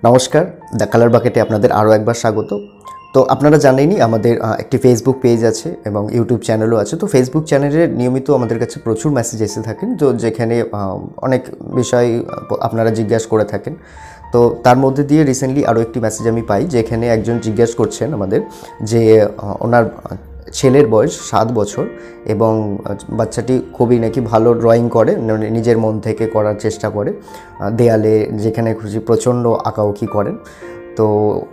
নমস্কার, the colour বাকেটে আপনাদের আরও একবার স্বাগত। তো আপনারা জানেনই আমাদের একটি ফেসবুক পেজ আছে এবং ইউটিউব চ্যানেলও আছে। তো ফেসবুক চ্যানেলে নিয়মিত আমাদের কাছে প্রচুর মেসেজ এসে থাকেন, তো যেখানে অনেক বিষয় আপনারা জিজ্ঞাসা করে থাকেন। তো তার মধ্যে দিয়ে রিসেন্টলি আরও একটি মেসেজ আমি পাই, যেখানে একজন জিজ্ঞাসা করছেন আমাদের যে ওনার ছেলের বয়স 7 বছর এবং বাচ্চাটি খুবই নাকি ভালো ড্রয়িং করে, নিজের মন থেকে করার চেষ্টা করে, দেয়ালে যেখানে খুশি প্রচণ্ড আঁকাউকি করেন। তো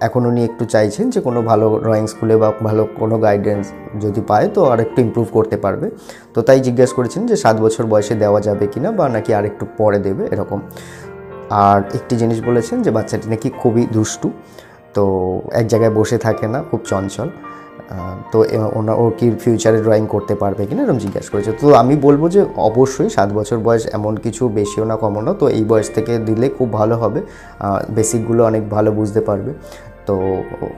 এখন উনি একটু চাইছেন যে কোনো ভালো ড্রয়িং স্কুলে বা ভালো কোনো গাইডেন্স যদি পায় তো আর একটু ইমপ্রুভ করতে পারবে। তো তাই জিজ্ঞেস করেছেন যে 7 বছর বয়সে দেওয়া যাবে কিনা বা নাকি আর একটু পরে দেবে এরকম। আর একটি জিনিস বলেছেন যে বাচ্চাটি নাকি খুবই দুষ্টু, তো এক জায়গায় বসে থাকে না, খুব চঞ্চল। তো ওর কি ফিউচারে ড্রয়িং করতে পারবে কিনা এরকম জিজ্ঞাসা করেছে। তো আমি বলবো যে অবশ্যই 7 বছর বয়স এমন কিছু বেশিও না কমও না, তো এই বয়স থেকে দিলে খুব ভালো হবে। বেসিকগুলো অনেক ভালো বুঝতে পারবে, তো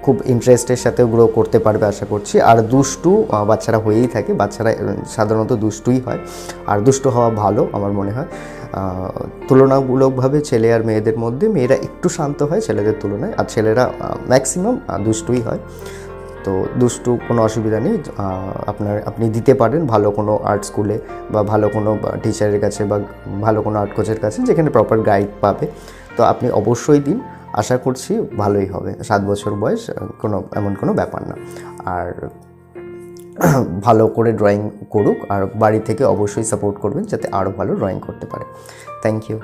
খুব ইন্টারেস্টের সাথেও গ্রো করতে পারবে আশা করছি। আর দুষ্টু বাচ্চারা হয়েই থাকে, বাচ্চারা সাধারণত দুষ্টুই হয়, আর দুষ্টু হওয়া ভালো আমার মনে হয়। তুলনামূলকভাবে ছেলে আর মেয়েদের মধ্যে মেয়েরা একটু শান্ত হয় ছেলেদের তুলনায়, আর ছেলেরা ম্যাক্সিমাম দুষ্টুই হয়। তো দুষ্টু কোনো অসুবিধা নেই, আপনি দিতে পারেন ভালো কোনো আর্ট স্কুলে বা ভালো কোনো টিচারের কাছে বা ভালো কোনো আর্ট কোচের কাছে, যেখানে প্রপার গাইড পাবে। তো আপনি অবশ্যই দিন, আশা করছি ভালোই হবে। 7 বছর বয়স এমন কোনো ব্যাপার না। আর ভালো করে ড্রয়িং করুক, আর বাড়ি থেকে অবশ্যই সাপোর্ট করবেন যাতে আরও ভালো ড্রয়িং করতে পারে। Thank you.